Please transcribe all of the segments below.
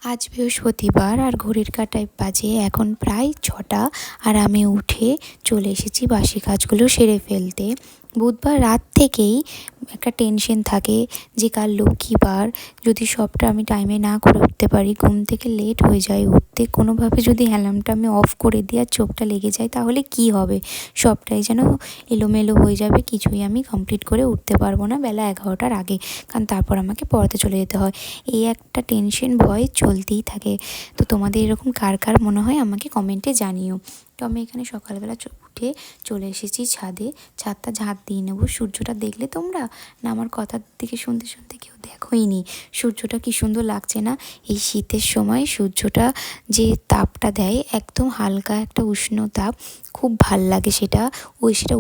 আজ বৃহস্পতিবার আর ঘড়ির কাঁটায় বাজে এখন প্রায় 6টা। আর আমি উঠে চলে এসেছি বাসি কাজগুলো সেরে ফেলতে। বুধবার রাত থেকেই একটা টেনশন থাকে যে কাল লক্ষ্মীবার, যদি সবটা আমি টাইমে না করে উঠতে পারি, ঘুম থেকে লেট হয়ে যায় উঠতে, কোনোভাবে যদি অ্যালার্মটা আমি অফ করে দিই আর চোখটা লেগে যায় তাহলে কি হবে, সবটাই যেন এলোমেলো হয়ে যাবে, কিছুই আমি কমপ্লিট করে উঠতে পারবো না বেলা 11টার আগে, কারণ তারপর আমাকে পড়াতে চলে যেতে হয়। এই একটা টেনশন ভয় চলতেই থাকে। তো তোমাদের এরকম কার কার মনে হয় আমাকে কমেন্টে জানিও। তো আমি এখানে সকালবেলা উঠে চলে এসেছি ছাদে, ছাদটা ঝাঁট দিয়ে নেবো। সূর্যটা দেখলে তোমরা? না আমার কথার দিকে শুনতে শুনতে কেউ দেখোইনি সূর্যটা কি সুন্দর লাগছে না? এই শীতের সময় সূর্যটা যে তাপটা দেয়, একদম হালকা একটা উষ্ণ তাপ, খুব ভাল লাগে সেটা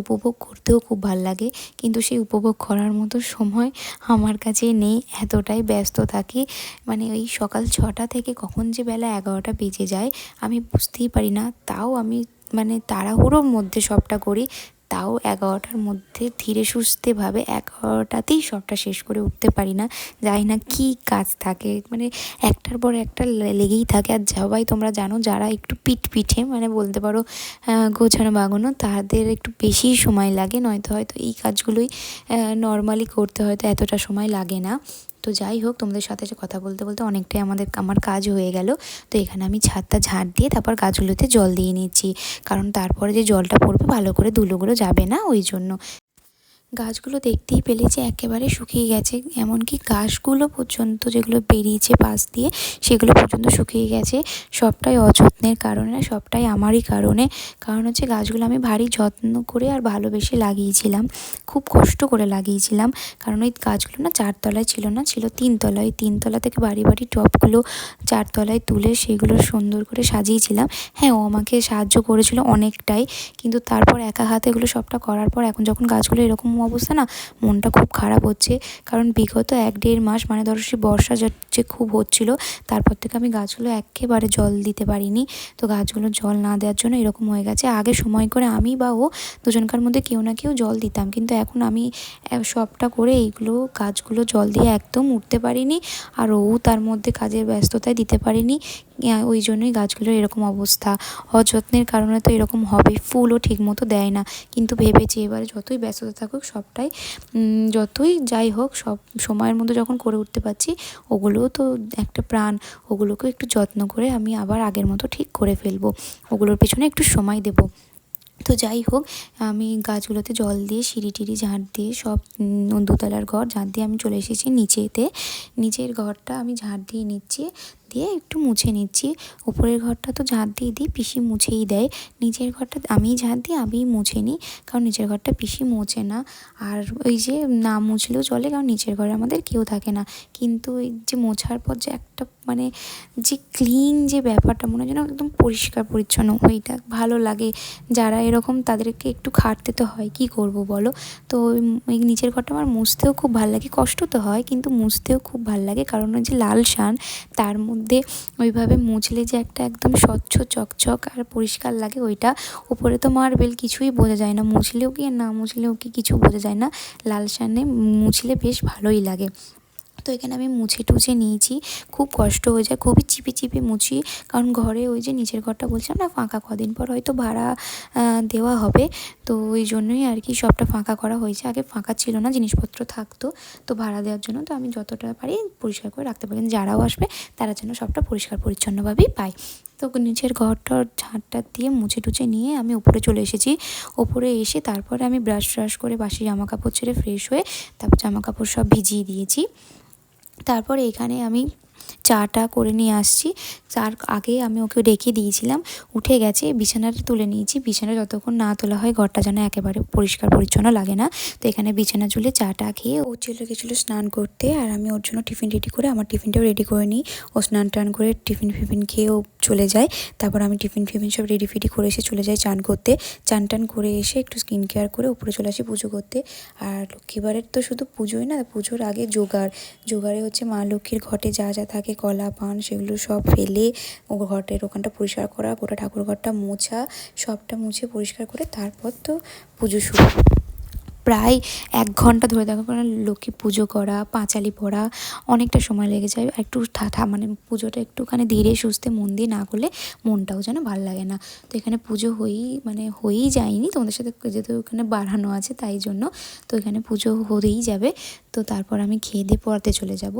উপভোগ করতেও খুব ভাল লাগে। কিন্তু সেই উপভোগ করার মতো সময় আমার কাছে নেই, এতটাই ব্যস্ত থাকি। মানে ওই সকাল 6টা থেকে কখন যে বেলা 11টা বেজে যায় আমি বুঝতেই পারি না। তাও আমি মানে তাড়াহুড়োর মধ্যে সবটা করি, তাও 11টার মধ্যে ধীরে সুস্থেভাবে 11টাতেই সবটা শেষ করে উঠতে পারি না। জানি না কী কাজ থাকে, মানে একটার পর একটা লেগেই থাকে। আর সবাই তোমরা জানো যারা একটু পিঠে মানে বলতে পারো গোছানো বাগানো, তাদের একটু বেশি সময় লাগে, নয়তো হয়তো এই কাজগুলোই নর্মালি করতে হয়তো এতটা সময় লাগে না। তো যাই হোক, তোমাদের সাথে কথা বলতে বলতে অনেকটাই আমার কাজ হয়ে গেল। তো এখানে আমি ছাদটা ঝাঁট দিয়ে তারপর গাছগুলোতে জল দিয়ে নিচ্ছি, কারণ তারপরে যে জলটা পড়বে ভালো করে ধুলোগুলো যাবে না, ওই জন্য। গাছগুলো দেখতেই পেলে যে একেবারে শুকিয়ে গেছে, এমনকি ঘাসগুলো পর্যন্ত যেগুলো বেরিয়েছে পাশ দিয়ে সেগুলো পর্যন্ত শুকিয়ে গেছে। সবটাই অযত্নের কারণে, সবটাই আমারই কারণে। কারণ হচ্ছে গাছগুলো আমি ভারী যত্ন করে আর ভালোবেসে লাগিয়েছিলাম, খুব কষ্ট করে লাগিয়েছিলাম। কারণ ওই গাছগুলো না 4তলায় ছিল না, ছিল 3তলায়। 3তলা থেকে বাড়ি টবগুলো 4তলায় তুলে সেগুলো সুন্দর করে সাজিয়েছিলাম। হ্যাঁ, ও আমাকে সাহায্য করেছিল অনেকটাই, কিন্তু তারপর একা হাতে এগুলো সবটা করার পর এখন যখন গাছগুলো এরকম অবস্থা না, মনটা খুব খারাপ হচ্ছে। কারণ বিগত 1-1.5 মাস মানে ধরো সেই বর্ষা যে খুব হচ্ছিলো, তারপর থেকে আমি গাছগুলো একেবারে জল দিতে পারিনি। তো গাছগুলো জল না দেওয়ার জন্য এরকম হয়ে গেছে। আগে সময় করে আমি বা ও দুজনকার মধ্যে কেউ না কেউ জল দিতাম, কিন্তু এখন আমি সবটা করে এইগুলো গাছগুলো জল দিয়ে একদম উঠতে পারিনি, আর ও তার মধ্যে কাজের ব্যস্ততায় দিতে পারিনি। ওই জন্যই গাছগুলোর এরকম অবস্থা। অযত্নের কারণে তো এরকম হবে, ফুলও ঠিকমতো দেয় না। কিন্তু ভেবেছি এবারে যতই ব্যস্ততা থাকুক সবটাই, যতই যাই হোক, সব সময়ের মধ্যে যখন করে উঠতে পারছি, ওগুলোও তো একটা প্রাণ, ওগুলোকেও একটু যত্ন করে আমি আবার আগের মতো ঠিক করে ফেলবো, ওগুলোর পেছনে একটু সময় দেবো। তো যাই হোক, আমি গাছগুলোতে জল দিয়ে সিঁড়ি ঝাঁট দিয়ে সব 2তলার ঘর ঝাঁট দিয়ে আমি চলে এসেছি নিচের ঘরটা আমি ঝাঁট দিয়ে নিচ্ছি, দিয়ে একটু মুছে নিচ্ছি। উপরের ঘরটা তো ঝাঁট দিয়ে দিই, পিসি মুছেই দেয়। নিচের ঘরটা আমিই ঝাঁট দিই, আমিই মুছে নিই, কারণ নিচের ঘরটা পিসি মোছে না। আর ওই যে না মুছলেও চলে, কারণ নিচের ঘরে আমাদের কেউ থাকে না। কিন্তু ওই যে মোছার পর যে একটা মানে যে ক্লিন যে ব্যাপারটা, মনে হয় যেন একদম পরিষ্কার পরিচ্ছন্ন, ওইটা ভালো লাগে। যারা এরকম তাদেরকে একটু খাটতে তো হয়, কী করব বলো। তো ওই নিচের ঘরটা আমার মুছতেও খুব ভালো লাগে, কষ্ট তো হয় কিন্তু মুছতেও খুব ভালো লাগে, কারণ ওই যে লাল শান, তার মধ্যে ওইভাবে মুছলে যে একটা একদম স্বচ্ছ চকচক আর পরিষ্কার লাগে ওইটা। উপরে তো মার্বেল, কিছুই বোঝা যায় না, মুছলেও কি আর না মুছলেও কি কিছু বোঝা যায় না। লাল শানে মুছলে বেশ ভালোই লাগে। তো এখানে আমি মুছে টুছে নিয়েছি, খুব কষ্ট হয়ে যায়, খুবই চিপে মুছি। কারণ ঘরে ওই যে নিচের ঘরটা বলছিলাম না ফাঁকা, কদিন পর হয়তো ভাড়া দেওয়া হবে, তো ওই জন্যই আর কি সবটা ফাঁকা করা হয়েছে। আগে ফাঁকা ছিল না, জিনিসপত্র থাকতো, তো ভাড়া দেওয়ার জন্য তো আমি যতটা পারি পরিষ্কার করে রাখতে পারি, যারাও আসবে তারা যেন সবটা পরিষ্কার পরিচ্ছন্নভাবেই পায়। তো নিচের ঘরটার ঝাঁটটা দিয়ে মুছে টুছে নিয়ে আমি উপরে চলে এসেছি। ওপরে এসে তারপরে আমি ব্রাশ করে বাসি জামাকাপড় ছেড়ে ফ্রেশ হয়ে তারপর জামাকাপড় সব ভিজিয়ে দিয়েছি। তারপরে এখানে আমি চাটা করে নিয়ে আসছি। তার আগে আমি ওকে ডেকে দিয়েছিলাম, উঠে গেছে, বিছানাটা তুলে নিয়েছি। বিছানা যতক্ষণ না তোলা হয় ঘরটা যেন একেবারে পরিষ্কার পরিচ্ছন্ন লাগে না। তো এখানে বিছানা তুলে চাটা খেয়ে ও চলে গেছিলো স্নান করতে, আর আমি ওর জন্য টিফিন রেডি করে আমার টিফিনটাও রেডি করে নিই। ও স্নান টান করে টিফিন খেয়ে ও চলে যায়। তারপর আমি টিফিন সব রেডি করে এসে চলে যাই চান করতে। চান টান করে এসে একটু স্কিন কেয়ার করে উপরে চলে আসি পুজো করতে। আর লক্ষ্মীবারের তো শুধু পুজোই না, পুজোর আগে জোগাড়ে হচ্ছে মা লক্ষ্মীর ঘটে যা থাকে, কলা পান সেগুলো সব ফেলে ও ঘটের ওখানটা পরিষ্কার করা, গোটা ঠাকুর ঘরটা মোছা, সবটা মুছে পরিষ্কার করে তারপর তো পুজো শুরু। প্রায় 1 ঘন্টা ধরে থাকা, কারণ লক্ষ্মী পুজো করা, পাঁচালি পড়া অনেকটা সময় লেগে যায়। একটু মানে পুজোটা একটুখানি ধীরে সুস্থে মন দিয়ে না করলে মনটাও যেন ভালো লাগে না। তো এখানে পুজো হয়েই যায়নি, তোমাদের সাথে যেহেতু ওখানে বাড়ানো আছে তাই জন্য। তো এখানে পুজো হয়েই যাবে, তো তারপর আমি খেয়ে দিয়ে পড়াতে চলে যাব।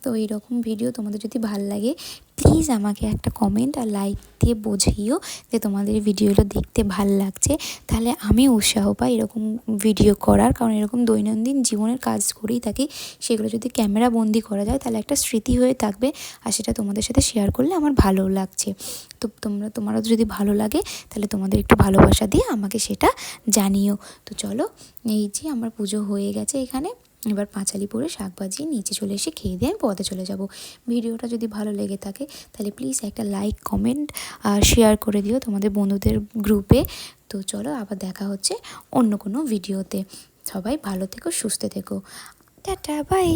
তো এইরকম ভিডিও তোমাদের যদি ভালো লাগে প্লিজ আমাকে একটা কমেন্ট আর লাইক দিয়ে বোঝাইও যে তোমাদের ভিডিওগুলো দেখতে ভাল লাগছে, তাহলে আমি উৎসাহ পাই এরকম ভিডিও করার। কারণ এরকম দৈনন্দিন জীবনের কাজ করেই থাকি, সেগুলো যদি ক্যামেরা বন্দি করা যায় তাহলে একটা স্মৃতি হয়ে থাকবে, আর সেটা তোমাদের সাথে শেয়ার করলে আমার ভালো লাগছে। তো তোমারও যদি ভালো লাগে তাহলে তোমাদের একটু ভালোবাসা দিয়ে আমাকে সেটা জানিও। তো চলো, এই যে আমার পুজো হয়ে গেছে এখানে, এবার পাঁচালি পরে শাক বাজিয়ে নিচে চলে এসে খেয়ে দিয়ে আমি পড়াতে চলে যাব। ভিডিওটা যদি ভালো লেগে থাকে তাহলে প্লিজ একটা লাইক, কমেন্ট আর শেয়ার করে দিও তোমাদের বন্ধুদের গ্রুপে। তো চলো, আবার দেখা হচ্ছে অন্য কোনো ভিডিওতে। সবাই ভালো থেকো, সুস্থ থেকো, টাটা, বাই।